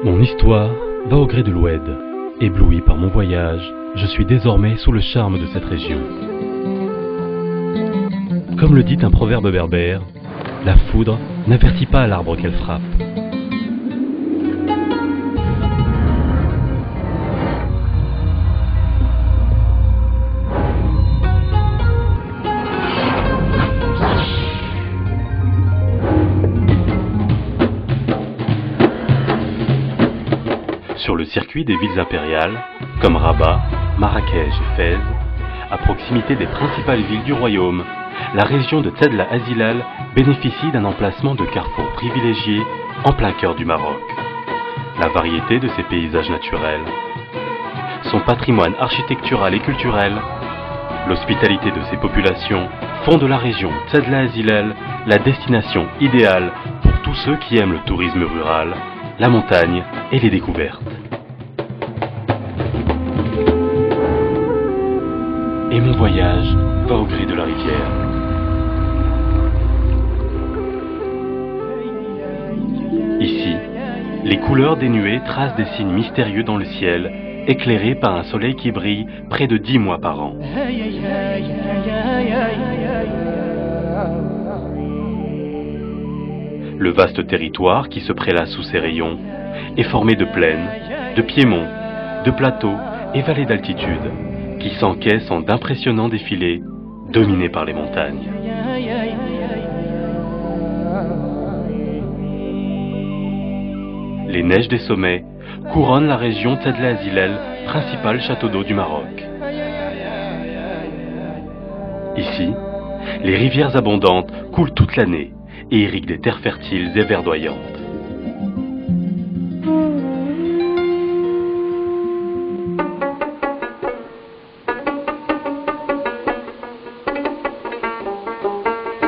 Mon histoire va au gré de l'Oued. Ébloui par mon voyage, je suis désormais sous le charme de cette région. Comme le dit un proverbe berbère, la foudre n'avertit pas l'arbre qu'elle frappe. Sur le circuit des villes impériales, comme Rabat, Marrakech et Fès, à proximité des principales villes du royaume, la région de Tsedla Azilal bénéficie d'un emplacement de carrefour privilégié en plein cœur du Maroc. La variété de ses paysages naturels, son patrimoine architectural et culturel, l'hospitalité de ses populations font de la région Tsedla Azilal la destination idéale pour tous ceux qui aiment le tourisme rural, la montagne et les découvertes. Et mon voyage va au gré de la rivière. Ici, les couleurs des nuées tracent des signes mystérieux dans le ciel, éclairés par un soleil qui brille près de 10 mois par an. Le vaste territoire qui se prélasse sous ses rayons est formé de plaines, de piémonts, de plateaux et vallées d'altitude qui s'encaissent en d'impressionnants défilés dominés par les montagnes. Les neiges des sommets couronnent la région Tsedla Azilal, principal château d'eau du Maroc. Ici, les rivières abondantes coulent toute l'année et irriguent des terres fertiles et verdoyantes.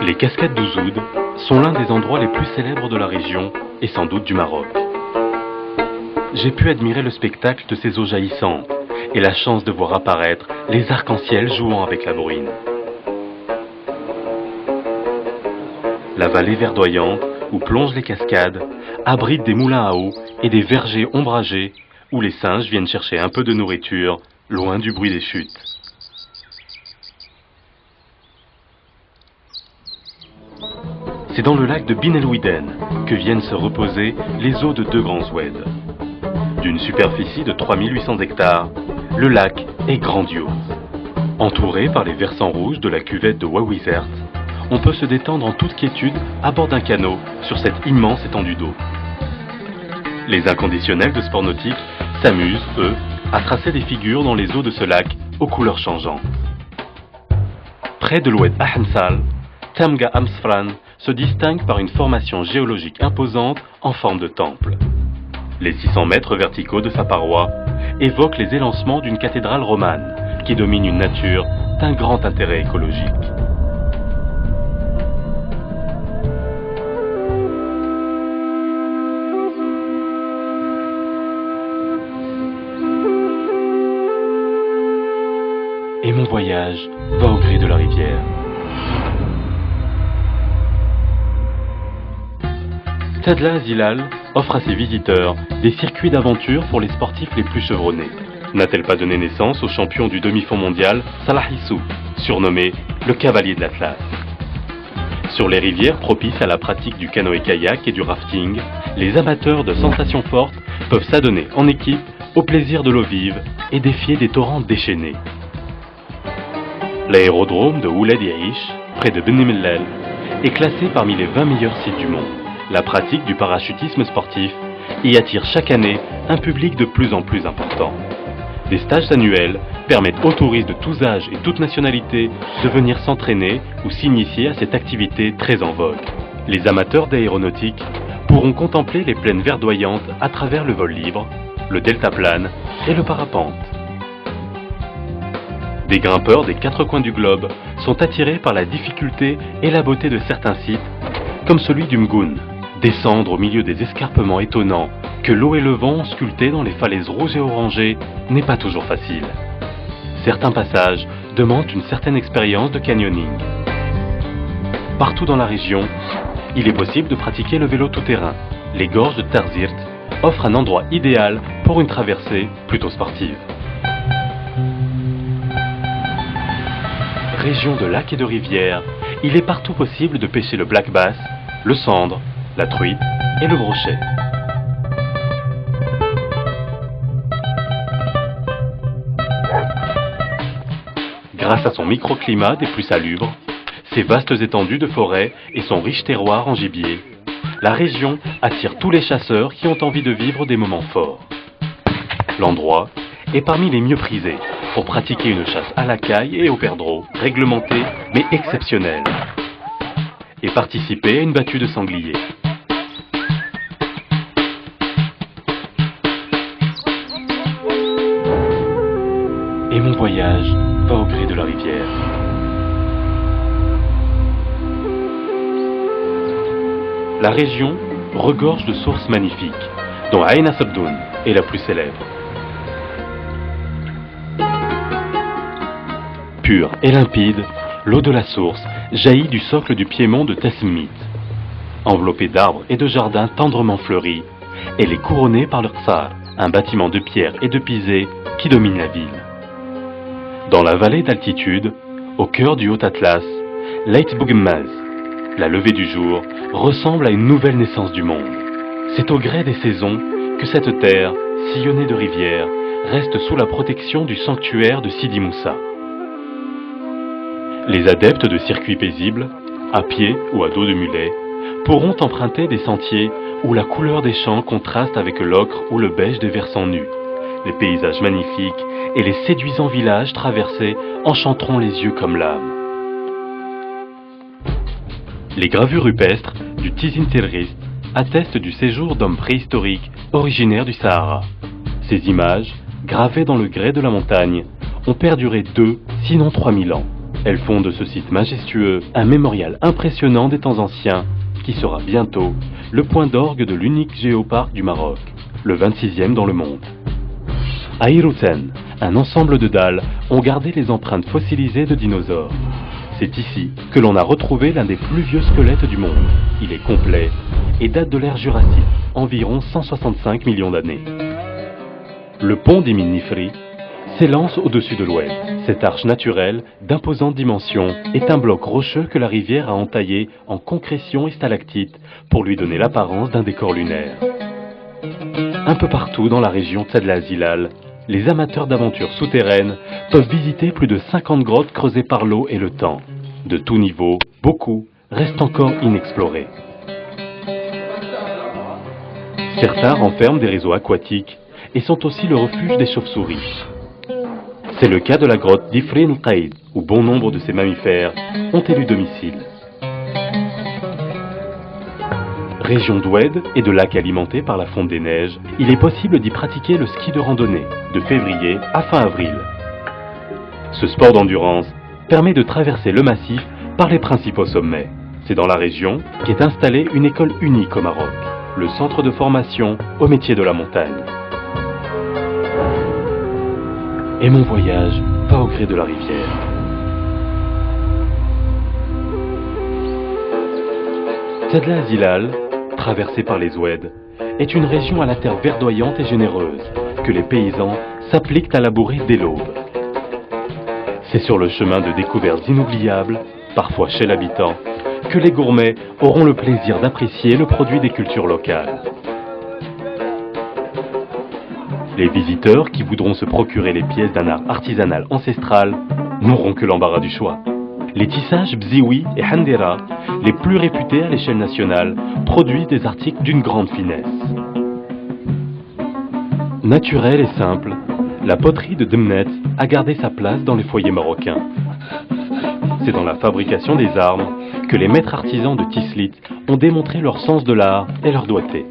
Les cascades d'Ouzoud sont l'un des endroits les plus célèbres de la région et sans doute du Maroc. J'ai pu admirer le spectacle de ces eaux jaillissantes et la chance de voir apparaître les arcs-en-ciel jouant avec la bruine. La vallée verdoyante où plongent les cascades abrite des moulins à eau et des vergers ombragés où les singes viennent chercher un peu de nourriture loin du bruit des chutes. C'est dans le lac de Bin El Ouiden que viennent se reposer les eaux de deux grands oueds. D'une superficie de 3800 hectares, le lac est grandiose. Entouré par les versants rouges de la cuvette de Ouawizert, on peut se détendre en toute quiétude à bord d'un canot sur cette immense étendue d'eau. Les inconditionnels de sport nautique s'amusent, eux, à tracer des figures dans les eaux de ce lac aux couleurs changeantes. Près de l'oued Ahmsal, Tamga Amsfran se distingue par une formation géologique imposante en forme de temple. Les 600 mètres verticaux de sa paroi évoquent les élancements d'une cathédrale romane qui domine une nature d'un grand intérêt écologique. Et mon voyage va au gré de la rivière. Tsedla Azilal offre à ses visiteurs des circuits d'aventure pour les sportifs les plus chevronnés. N'a-t-elle pas donné naissance au champion du demi-fond mondial, Salah Issou, surnommé le cavalier de l'Atlas? Sur les rivières propices à la pratique du canoë-kayak et du rafting, les amateurs de sensations fortes peuvent s'adonner en équipe au plaisir de l'eau vive et défier des torrents déchaînés. L'aérodrome de Ouled Yaïch, près de Beni Mellel, est classé parmi les 20 meilleurs sites du monde. La pratique du parachutisme sportif y attire chaque année un public de plus en plus important. Des stages annuels permettent aux touristes de tous âges et toutes nationalités de venir s'entraîner ou s'initier à cette activité très en vogue. Les amateurs d'aéronautique pourront contempler les plaines verdoyantes à travers le vol libre, le deltaplane et le parapente. Des grimpeurs des 4 coins du globe sont attirés par la difficulté et la beauté de certains sites, comme celui du Mgoun. Descendre au milieu des escarpements étonnants que l'eau et le vent ont sculptés dans les falaises rouges et orangées n'est pas toujours facile. Certains passages demandent une certaine expérience de canyoning. Partout dans la région, il est possible de pratiquer le vélo tout-terrain. Les gorges de Tarzirt offrent un endroit idéal pour une traversée plutôt sportive. Région de lacs et de rivières, il est partout possible de pêcher le black bass, le sandre, la truite et le brochet. Grâce à son microclimat des plus salubres, ses vastes étendues de forêt et son riche terroir en gibier, la région attire tous les chasseurs qui ont envie de vivre des moments forts. L'endroit est parmi les mieux prisés pour pratiquer une chasse à la caille et au perdreau, réglementée mais exceptionnelle, et participer à une battue de sanglier. Et mon voyage va au gré de la rivière. La région regorge de sources magnifiques, dont Ain Sabdoun est la plus célèbre. Pure et limpide, l'eau de la source jaillit du socle du piémont de Tesmit. Enveloppée d'arbres et de jardins tendrement fleuris, elle est couronnée par le Qsar, un bâtiment de pierre et de pisé qui domine la ville. Dans la vallée d'altitude, au cœur du Haut-Atlas, Leit Bouguemmaz, la levée du jour, ressemble à une nouvelle naissance du monde. C'est au gré des saisons que cette terre, sillonnée de rivières, reste sous la protection du sanctuaire de Sidi Moussa. Les adeptes de circuits paisibles, à pied ou à dos de mulet, pourront emprunter des sentiers où la couleur des champs contraste avec l'ocre ou le beige des versants nus. Les paysages magnifiques et les séduisants villages traversés enchanteront les yeux comme l'âme. Les gravures rupestres du Tizin Terroriste attestent du séjour d'hommes préhistoriques originaires du Sahara. Ces images, gravées dans le grès de la montagne, ont perduré 2, sinon 3000 ans. Elles font de ce site majestueux un mémorial impressionnant des temps anciens qui sera bientôt le point d'orgue de l'unique géoparc du Maroc, le 26e dans le monde. À Irouten, un ensemble de dalles ont gardé les empreintes fossilisées de dinosaures. C'est ici que l'on a retrouvé l'un des plus vieux squelettes du monde. Il est complet et date de l'ère Jurassique, environ 165 millions d'années. Le pont d'Emin Nifri s'élance au-dessus de l'ouest. Cette arche naturelle, d'imposantes dimensions, est un bloc rocheux que la rivière a entaillé en concrétion et stalactites pour lui donner l'apparence d'un décor lunaire. Un peu partout dans la région Tsadla Zilal, les amateurs d'aventures souterraines peuvent visiter plus de 50 grottes creusées par l'eau et le temps. De tout niveau, beaucoup restent encore inexplorés. Certains renferment des réseaux aquatiques et sont aussi le refuge des chauves-souris. C'est le cas de la grotte d'Ifrin Qaïd, où bon nombre de ces mammifères ont élu domicile. Région d'Oued et de lacs alimentés par la fonte des neiges, il est possible d'y pratiquer le ski de randonnée, de février à fin avril. Ce sport d'endurance permet de traverser le massif par les principaux sommets. C'est dans la région qu'est installée une école unique au Maroc, le centre de formation au métier de la montagne. Et mon voyage va au gré de la rivière. Tsadla Zilal, traversée par les Oued, est une région à la terre verdoyante et généreuse que les paysans s'appliquent à labourer dès l'aube. C'est sur le chemin de découvertes inoubliables, parfois chez l'habitant, que les gourmets auront le plaisir d'apprécier le produit des cultures locales. Les visiteurs qui voudront se procurer les pièces d'un art artisanal ancestral n'auront que l'embarras du choix. Les tissages Bziwi et Handera, les plus réputés à l'échelle nationale, produisent des articles d'une grande finesse. Naturelle et simple, la poterie de Demnet a gardé sa place dans les foyers marocains. C'est dans la fabrication des armes que les maîtres artisans de Tislit ont démontré leur sens de l'art et leur doigté.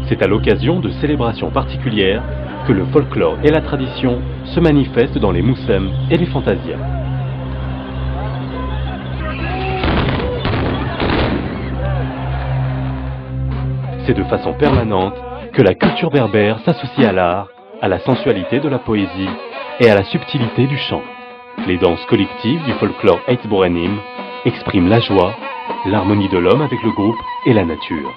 C'est à l'occasion de célébrations particulières que le folklore et la tradition se manifestent dans les moussem et les fantasias. C'est de façon permanente que la culture berbère s'associe à l'art, à la sensualité de la poésie et à la subtilité du chant. Les danses collectives du folklore Etzboranim expriment la joie, l'harmonie de l'homme avec le groupe et la nature.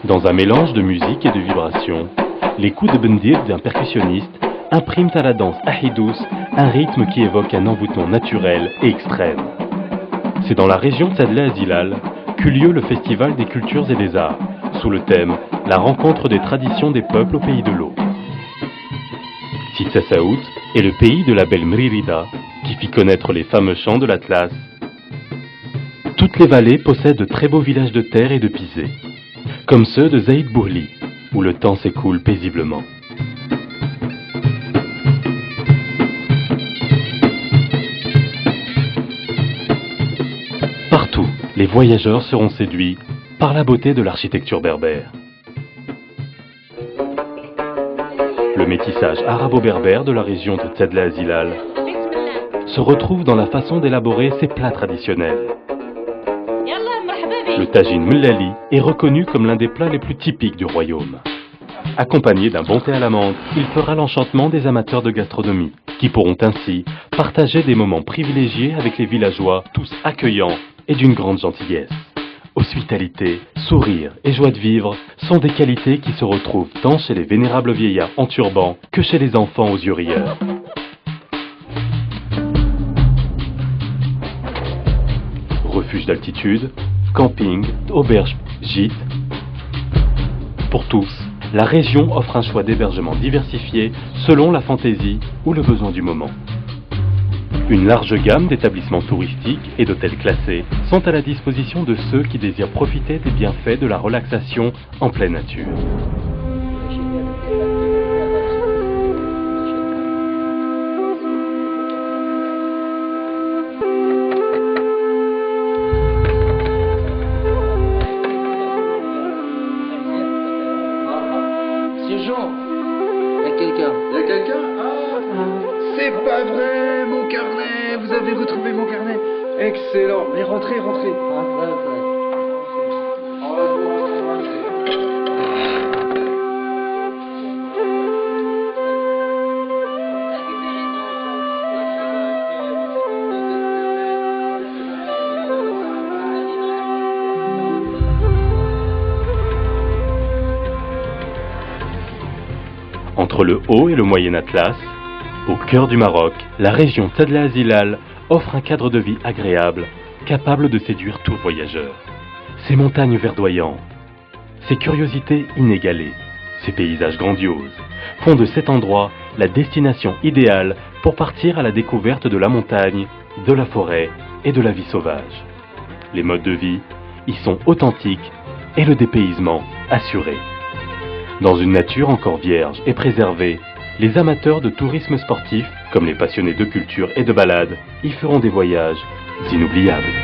Dans un mélange de musique et de vibrations, les coups de bendir d'un percussionniste impriment à la danse ahidous un rythme qui évoque un envoûtement naturel et extrême. C'est dans la région Tzadleh Azilal qu'eut lieu le Festival des cultures et des arts, sous le thème « La rencontre des traditions des peuples au pays de l'eau ». Sitsasaout est le pays de la belle Mririda, qui fit connaître les fameux chants de l'Atlas. Toutes les vallées possèdent de très beaux villages de terre et de pisé, comme ceux de Zaïd Bourli, où le temps s'écoule paisiblement. Partout, les voyageurs seront séduits par la beauté de l'architecture berbère. Le métissage arabo-berbère de la région de Tzadleh Azilal se retrouve dans la façon d'élaborer ses plats traditionnels. Le tagine Mlali est reconnu comme l'un des plats les plus typiques du royaume. Accompagné d'un bon thé à l'amande, il fera l'enchantement des amateurs de gastronomie, qui pourront ainsi partager des moments privilégiés avec les villageois, tous accueillants et d'une grande gentillesse. Hospitalité, sourire et joie de vivre sont des qualités qui se retrouvent tant chez les vénérables vieillards en turban que chez les enfants aux yeux rieurs. Refuge d'altitude, camping, auberge, gîte. Pour tous, la région offre un choix d'hébergement diversifié selon la fantaisie ou le besoin du moment. Une large gamme d'établissements touristiques et d'hôtels classés sont à la disposition de ceux qui désirent profiter des bienfaits de la relaxation en pleine nature. Monsieur Jean, il y a quelqu'un. Il y a quelqu'un? C'est pas vrai, mon carnet. Vous avez retrouvé mon carnet. Excellent. Mais rentrez, rentrez. Entre le Haut et le Moyen Atlas, au cœur du Maroc, la région Tzadleh Azilal offre un cadre de vie agréable, capable de séduire tout voyageur. Ses montagnes verdoyantes, ses curiosités inégalées, ses paysages grandioses font de cet endroit la destination idéale pour partir à la découverte de la montagne, de la forêt et de la vie sauvage. Les modes de vie y sont authentiques et le dépaysement assuré. Dans une nature encore vierge et préservée, les amateurs de tourisme sportif, comme les passionnés de culture et de balade, y feront des voyages inoubliables.